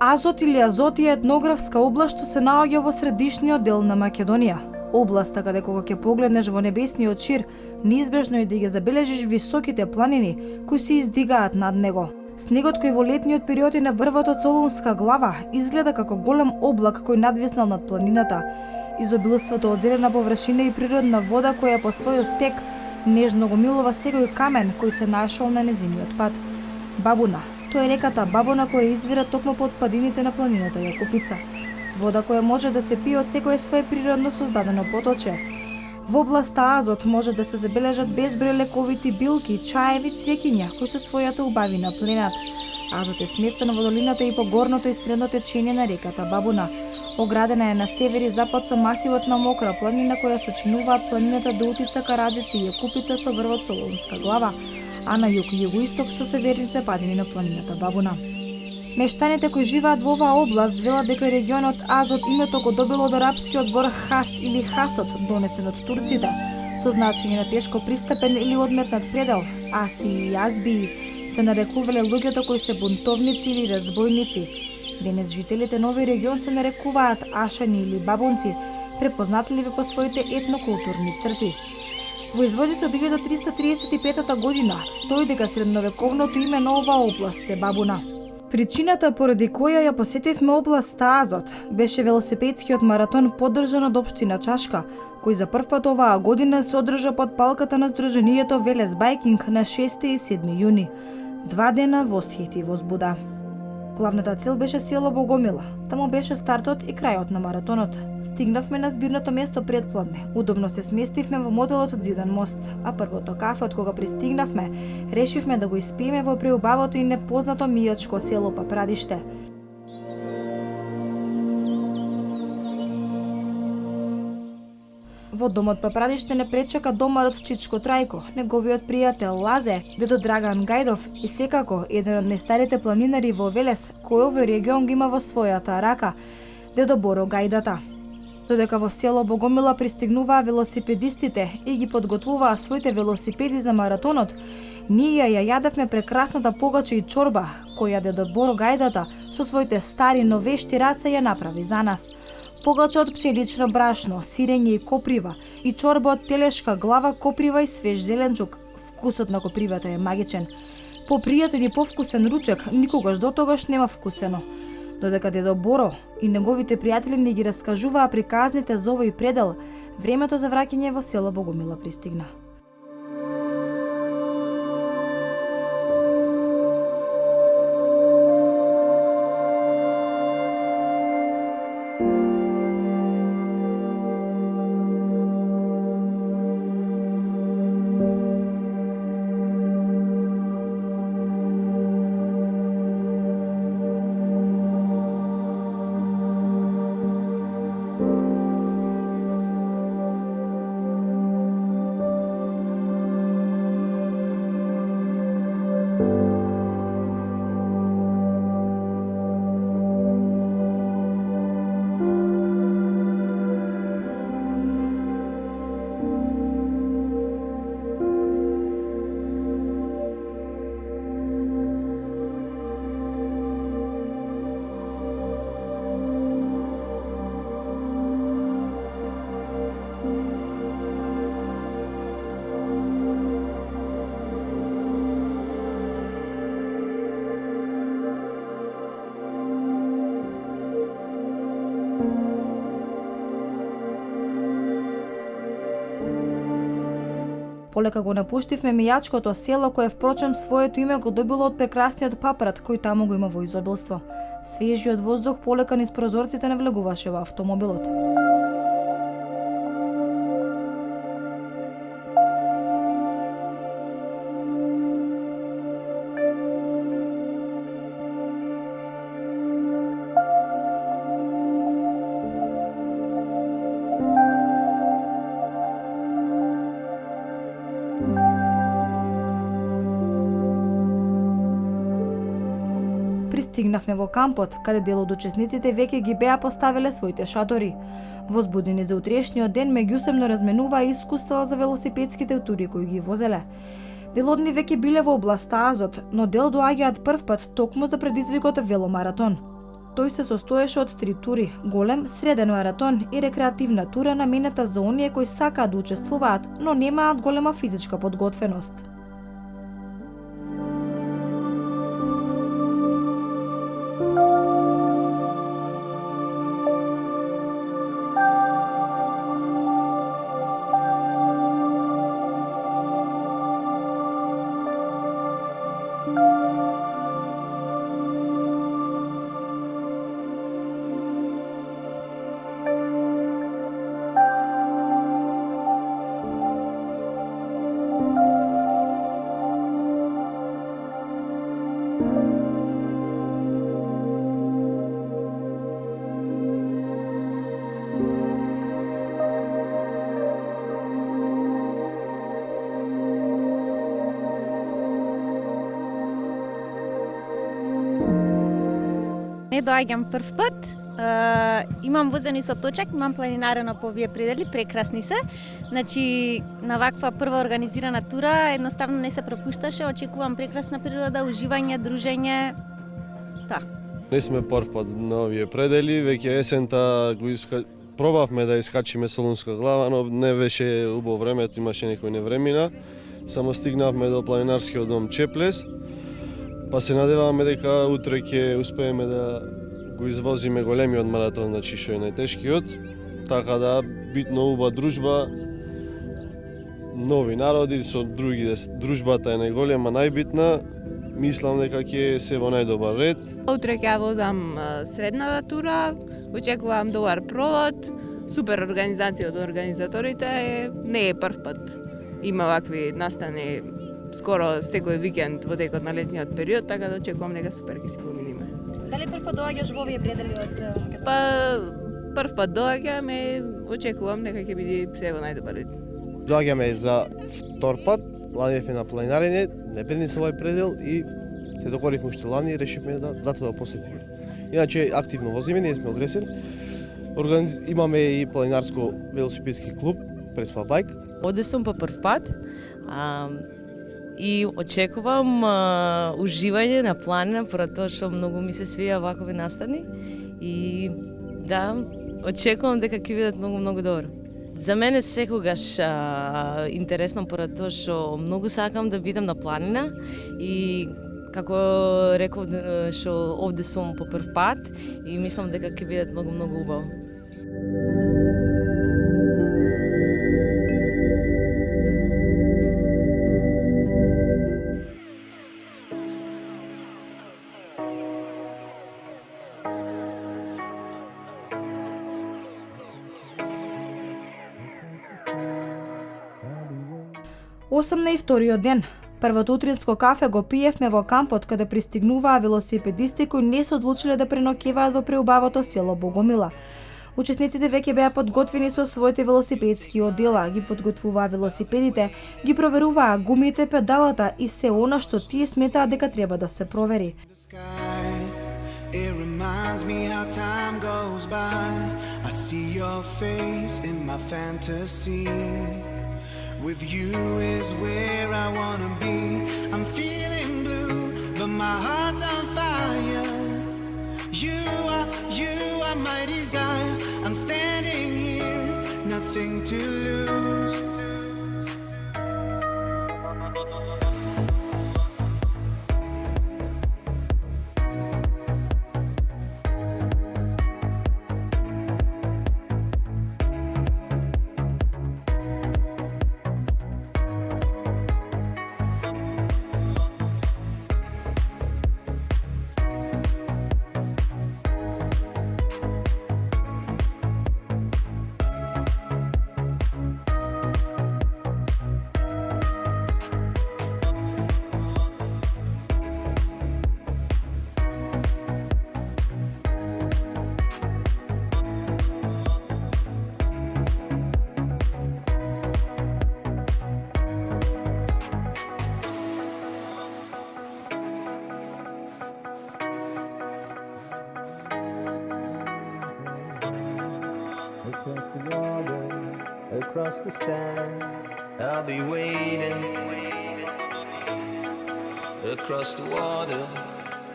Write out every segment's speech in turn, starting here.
Азот или Азоти е етнографска област што се наоѓа во средишниот дел на Македонија. Областа каде кога ќе погледнеш во небесниот шир, неизбежно е да ги забележиш високите планини кои се издигаат над него. Снегот кој во летниот период е на врвот од Солунска глава изгледа како голем облак кој надвиснал над планината. Изобилството од зелена површина и природна вода која по својот тек нежно го милува секој камен кој се нашол на незиниот пат. Бабуна. Тоа е реката Бабуна која извира токму под падините на планината Јакупица. Вода која може да се пие од секое свое природно создадено поточе. Во областа Азот може да се забележат безброј лековити билки, чаеви, цвеќиња кои со својата убавина пленат. Азот е сместен во долината и по горното и средно течение на реката Бабуна. Оградена е на север и запад со масивот на Мокра планина која сочинуваат планината Доутица, Караџици и Јакупица со врвот Солунска глава, а на југ и југоисток со северните падини на планината Бабуна. Мештаните кои живеат во оваа област велат дека регионот Азот името го добило од арапскиот збор хас или хасот, донесен од турците, со значење на тешко пристапен или одметнат предел. Аси и азби се нарекувале луѓето кои се бунтовници или разбойници. Денес жителите на овој регион се нарекуваат ашани или бабунци, препознатливи по своите етнокултурни црти. Во изводите од 1335 година стои дека средновековното име на оваа област е Бабуна. Причината поради која ја посетивме областа Азот беше велосипедскиот маратон поддржан од општина Чашка, кој за прв пат оваа година се одржа под палката на Сдруженијето Велес Байкинг на 6 и 7 јуни. 2 дена восхит и возбуда. Главната цел беше село Богомила. Таму беше стартот и крајот на маратонот. Стигнавме на збирното место предпладне. Удобно се сместивме во моделот од зидан мост, а првото кафе од кога пристигнавме, решивме да го испиеме во преубавото и непознато мијачко село Папрадиште. Во домот Папрадиште не пречека домарот Чичко Трајко, неговиот пријател Лазе, дедо Драган Гајдов и секако еден од најстарите планинари во Велес, кој овој регион ги има во својата рака, дедо Боро Гајдата. Додека во село Богомила пристигнуваа велосипедистите и ги подготвуваа своите велосипеди за маратонот, ние ја јадевме прекрасната погача и чорба, која дедо Боро Гајдата со своите стари, но вешти раце ја направи за нас. Погача од пчелично брашно, сирење и коприва, и чорба од телешка глава, коприва и свеж зеленчук. Вкусот на копривата е магичен. Попријатен и повкусен ручек никогаш дотогаш нема вкусено. Додека дедо Боро и неговите пријатели ни ги раскажуваа приказните за овој предел, времето за враќање во село Богомила пристигна. Полека го напуштивме мијачкото село кое впрочем своето име го добило од прекрасниот папрат кој таму го има во изобилство. Свежиот воздух полека низ прозорците навлегуваше во автомобилот. Пристигнавме во кампот, каде дел од учесниците веќе ги беа поставиле своите шатори. Возбудени за утрешниот ден, меѓусебно разменуваа искуства за велосипедските тури кои ги возеле. Дел од нив веќе биле во областа Азот, но дел доаѓаат прв пат токму за предизвикот веломаратон. Тој се состоеше од 3 тури: голем, среден маратон и рекреативна тура наменета за оние кои сакаат да учествуваат, но немаат голема физичка подготвеност. Не доаѓам прв пат, имам возени со точак, имам планинарено по овие предели, прекрасни се. Значи, на ваква прва организирана тура едноставно не се пропушташе, очекувам прекрасна природа, уживање, дружење. Не сме прв пат на овие предели, веќе есента пробавме да искачиме Солунска глава, но не беше убаво времето, имаше некои невремина. Само стигнавме до планинарскиот дом Чеплес, па се надеваваме дека утре ќе успееме да го извозиме големиот маратон, значи што е најтешкиот. Така да, битно убава дружба, нови народи со други, дружбата е најголема, најбитна. Мислам дека ќе се во најдобар ред. Утре ќе возам средната тура, очекувам добар провод, супер организација од организаторите, не е прв пат. Има вакви настани скоро секој викенд во текот на летниот период, така да очекувам дека супер ќе си поминиме. Дали прв пат доаѓаш во овие предели од Македонија? Па прв пат доаѓам и очекувам дека ќе биде се во најдобар ред. Доаѓаме за втор пат, лани бевме на планинарење, не бедни со овој предел и се договоривме уште лани и решивме да затоа да посетиме. Иначе активно возиме, ние сме од Ресен. Имаме и планинарско велосипедски клуб Преспа Байк. Овде сум по прв пат и очекувам уживање на планина, поради тоа што многу ми се свија вакови настани и да, очекувам дека ќе бидат многу добро. За мене секогаш интересно поради тоа што многу сакам да бидам на планина и како реков што овде сум по прв пат и мислам дека ќе бидат многу убаво. Осам на и вториот ден. Првото утринско кафе го пиевме во кампот каде пристигнуваа велосипедисти кои не се одлучиле да преноќеваат во преубавото село Богомила. Учесниците веќе беа подготвени со своите велосипедски одела, ги подготвуваа велосипедите, ги проверуваа гумите, педалата и се она што тие сметаат дека треба да се провери. It reminds me how time goes by. I see your face in my fantasy. With you is where I wanna be. I'm feeling blue, but my heart's on fire. You are my desire. I'm standing here, nothing to lose. Across the water, across the sand, I'll be waiting. Across the water,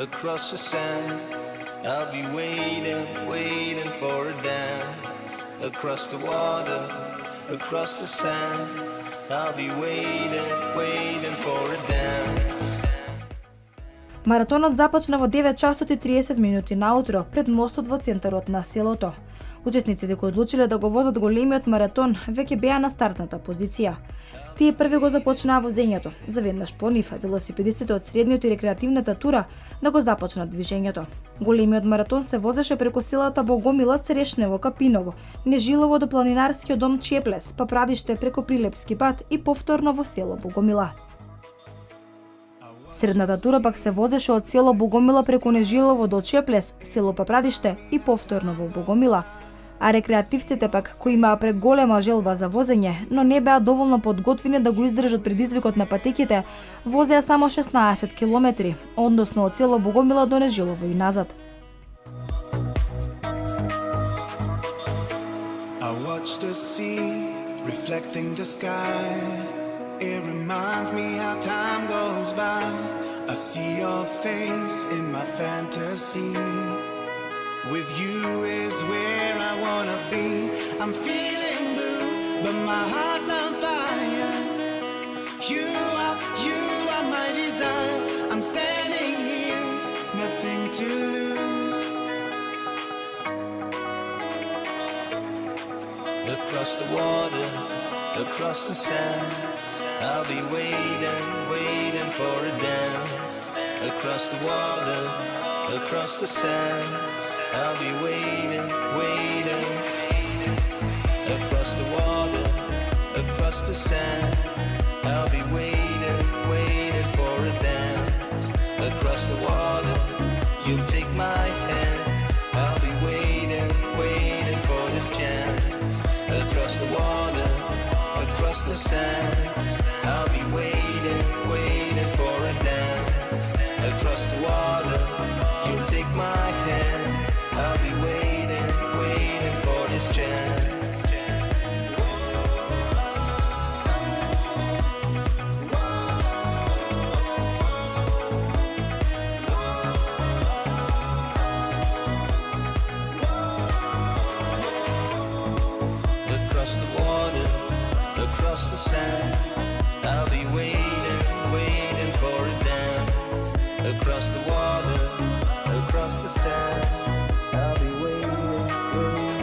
across the sand, I'll be waiting, waiting for a dance. Across the water, across the sand. I'll be waiting, waiting for a dance. Маратонот започна во 9 часот и 30 минути наутро пред мостот во центарот на селото. Учесниците кои одлучиле да го возат големиот маратон веќе беа на стартната позиција. Тие први го започнаа возењето. Заведнаш по нив велосипедистите од средниот и рекреативната тура да го започнат движењето. Големиот маратон се возеше преку селата Богомила, Црешнево, Капиново, Нежилово до планинарскиот дом Чеплес, па Прадиште преку Прилепски пат и повторно во село Богомила. Средната тура пак се возеше од село Богомила преку Нежилово до Чеплес, село Папрадиште и повторно во Богомила. А рекреативците пак, кои имаа преголема желба за возење, но не беа доволно подготвени да го издржат предизвикот на патеките, возеа само 16 километри, односно од село Богомила до Нежилово и назад. I watch the sea reflecting the sky. It reminds me how time goes by. I see your face in my fantasy. With you is where I wanna be. I'm feeling blue, but my heart's on fire. You are my desire. I'm standing here, nothing to lose. Across the water, across the sand. I'll be waiting, waiting for a dance. Across the water, across the sand. I'll be waiting, waiting. Across the water, across the sand. I'll be waiting, waiting for a dance. Across the water, you'll take my hand. I'll be waiting, waiting for this chance. Across the water, across the sand. I'll be waiting, waiting for a dance. Across the water, you'll take my hand. I'll be waiting, waiting for this chance. Across the water, across the sand. I'll be waiting, waiting for a dance. Across the water, across the sand. I'll be waiting, waiting.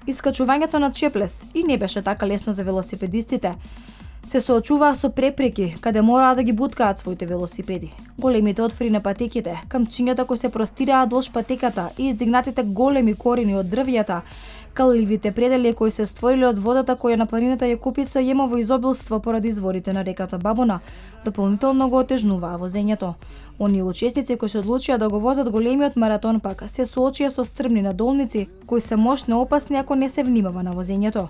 Искачувањето на Чеплес и не беше така лесно за велосипедистите. Се соочуваа со препреки, каде мораа да ги буткаат своите велосипеди. Големите отвори на патеките, камчињата кои се простираат долж патеката и издигнатите големи корени од дрвјата, калливите предели кои се створиле од водата која на планината Јакупица има во изобилство поради изворите на реката Бабуна, дополнително го отежнуваа возењето. Оние учесници кои се одлучија да го возат големиот маратон пак се соочија со стрмни надолници кои се мощно опасни ако не се внимава на возењето.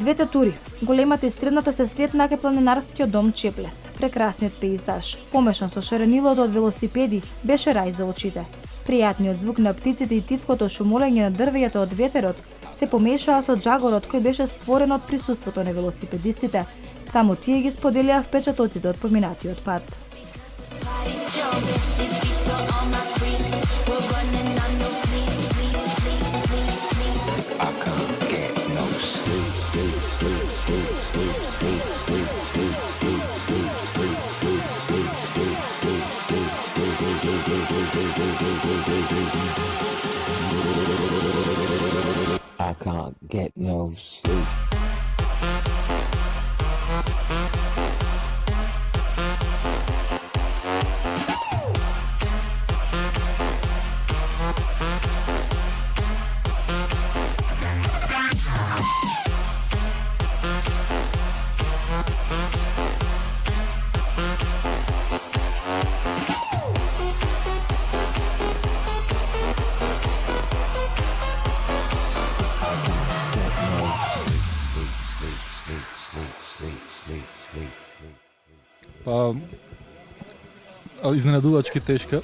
Двете тури, големата и средната, се сретнаа кај планинарскиот дом Чеплес. Прекрасниот пеизаж, помешан со шаренилото од велосипеди, беше рај за очите. Пријатниот звук на птиците и тивкото шумолење на дрвењето од ветерот се помешаа со джагорот кој беше створен од присуството на велосипедистите. Таму тие ги споделија впечатоците од поминатиот пат. I can't get no sleep. Па, изненадувачки тешка.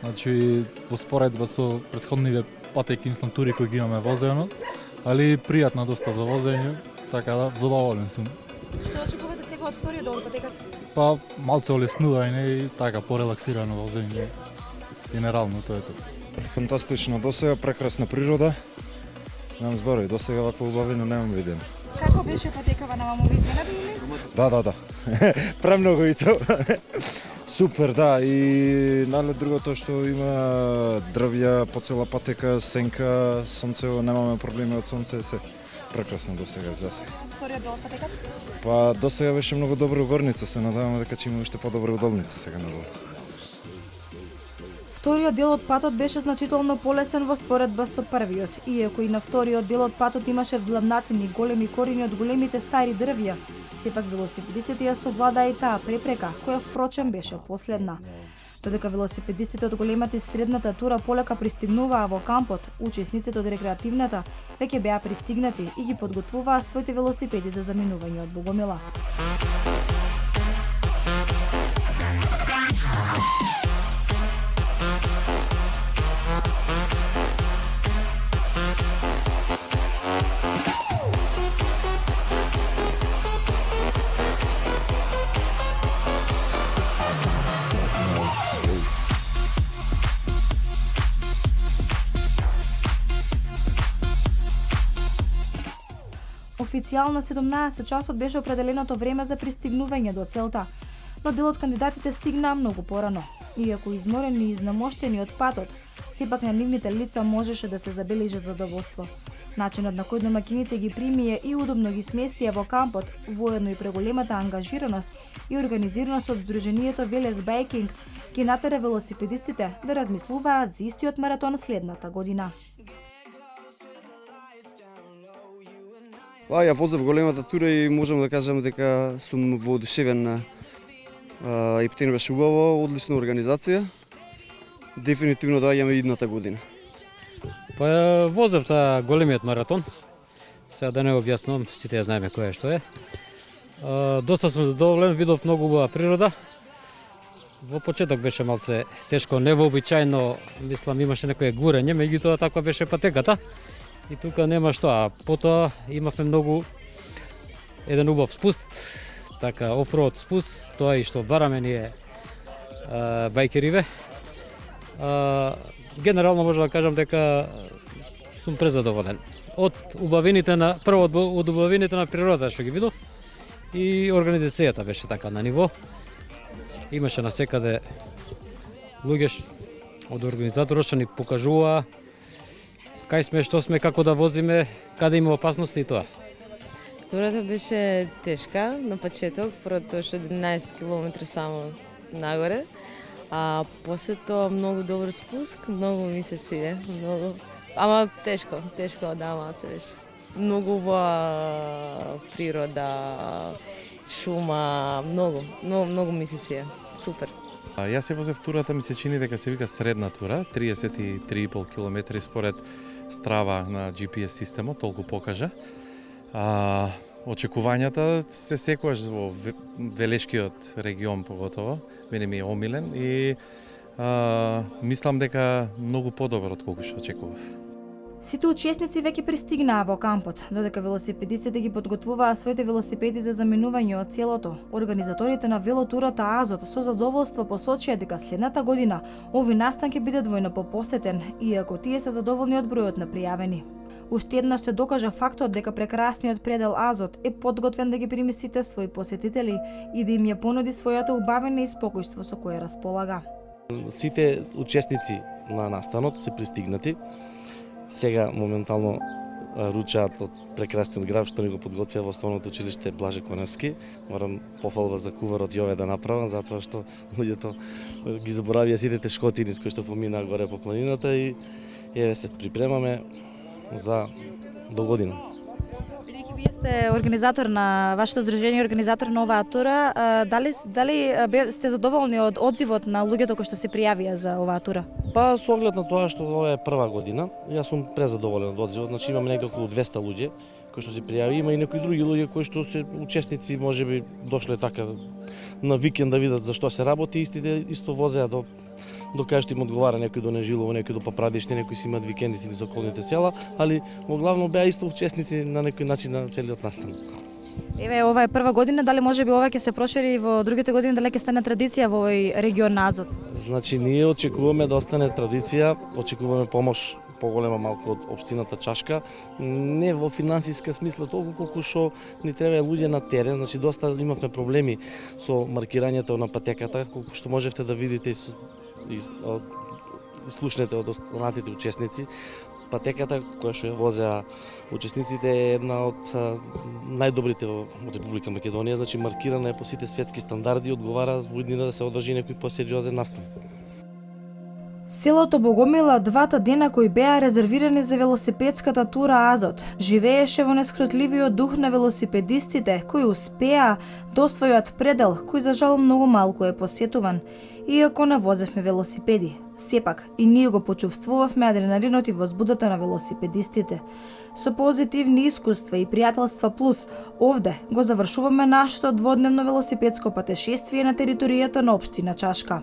Значи, во споредба со претходниве патеки инстантури кои ги имаме возено, али пријатна доста за возење, така да задоволен сум. Што очекувате сега од вториот дел патеката? Па, малце олеснување и така порелаксирано возење. Генерално тоа е тоа. Фантастично, досега прекрасна природа. Немам зборови, досега вакво убавено немам видено. Како беше патекава на мамови изненади или? Да. Премногу и тоа. Супер, да, и другото што има дрвја по цела патека, сенка, сонцево, немаме проблеми од сонце, се прекрасно досега за сега. Вториот дел патеката? Па досега беше многу добра угорница, се надеваме дека ќе има уште подобра удолница сега надолу. Вториот дел од патот беше значително полесен во споредба со првиот, иако и на вториот дел од патот имаше вдлабнатини големи корени од големите стари дрвја. Сепак велосипедистите ја совладаа и таа препрека, која впрочем беше последна. Додека велосипедистите од големата и средната тура полека пристигнуваа во кампот, учесниците од рекреативната веќе беа пристигнати и ги подготвуваа своите велосипеди за заминување од Богомила. Официјално 17 часот беше определеното време за пристигнување до целта, но дел од кандидатите стигнаа многу порано. Иако изморени и изнамоштени од патот, сепак на нивните лица можеше да се забележи задоволство. Начинот на кој домаќините ги примија и удобно ги сместија во кампот, воедно и преголемата ангажираност и организираност од Сдруженијето Велес Байкинг ги натера велосипедистите да размислуваат за истиот маратон следната година. Ја возев големата тура и можам да кажам дека сум воодушевен. И птен беше убаво, одлична организација. Дефинитивно доаѓаме идната година. Па возев таа големиот маратон. Сега да не објаснувам, сите ја знаеме кој е што е. Доста сум задоволен, видов многу убава природа. Во почеток беше малце тешко, невообичајно, мислам имаше некое гурење, меѓутоа таква беше патеката. И тука нема што, а потоа имавме многу еден убав спуст, така офроуд спуст, тоа и што бараме ние бајкериве. Генерално може да кажам дека сум презадоволен. Од убавините на од убавините на природата што ги видов и организацијата беше така на ниво. Имаше насекаде луѓе од организаторот што ни покажуваа кај сме, што сме, како да возиме, каде има опасности и тоа. Турата беше тешка на почеток, прото што 11 км само нагоре, а после тоа многу добар спуск, многу ми се свиде, многу. Ама тешко да малце беше. Многу убава природа, шума, многу ми се свиде. Супер. Јас се возев турата, ми се чини дека се вика средна тура, 33,5 км според Страва на GPS системот, толку покажа. Очекувањата се секогаш во Велешкиот регион поготово, мене ми е омилен и мислам дека многу подобар од колку што очекував. Сите учесници веќе пристигнаа во кампот, додека велосипедистите ги подготвуваа своите велосипеди за заминување од селото. Организаторите на велотурата Азот со задоволство посочија дека следната година овој настан ќе биде двојно попосетен, иако тие се задоволни од бројот на пријавени. Уште еднаш се докажа фактот дека прекрасниот предел Азот е подготвен да ги прими сите своји посетители и да им ја понуди својата убавина и спокојство со кое располага. Сите учесници на настанот се пристигнати. Сега моментално ручаат од прекрасниот град што ни го подготвија во Основното училиште Блаже Коневски. Морам пофалба за куварот Јове да направам, затоа што луѓето ги заборавија сите тешкотини с кои што поминаа горе по планината и еве се припремаме за до година. Бидејќи вие сте организатор на вашето здружение, организатор на оваа тура, дали сте задоволни од одзивот на луѓето кои што се пријавија за оваа тура? Па со оглед на тоа што ова е прва година, јас сум презадоволен од одзивот, значи имаме некако околу 200 луѓе кои што се пријави, има и некои други луѓе кои што се учесници, можеби дошле така на викенд да видат за што се работи, истите исто возеа до кај што им одговара, некои до Нежилово, некои до Папрадиште, некои си имаат викендици низ околните села, али во главно беа исто учесници на некој начин на целиот настан. Еве, ова е прва година, дали можеби ова ќе се прошири во другите години, дали ќе стане традиција во овој регион на Азот? Значи, ние очекуваме да остане традиција, очекуваме помош поголема малку од општината Чашка, не во финансиска смисла толку колку што ни треба луѓе на терен, значи доста имавме проблеми со маркирањето на патеката, колку што можевте да видите и слушнете од останатите учесници. Патеката која што ја возеа учесниците е една од најдобрите во Република Македонија, значи маркирана е по сите светски стандарди, одговара во иднина да се одржи некој посериозен настан. Селото Богомила двата дена кои беа резервирани за велосипедската тура Азот, живееше во нескротливиот дух на велосипедистите кои успеа да освојат предел кој за жал многу малку е посетуван. Иако не возевме велосипеди, сепак и ние го почувствувавме адреналинот и возбудата на велосипедистите. Со позитивни искуства и пријателства плюс, овде го завршуваме нашето дводневно велосипедско патешествие на територијата на општина Чашка.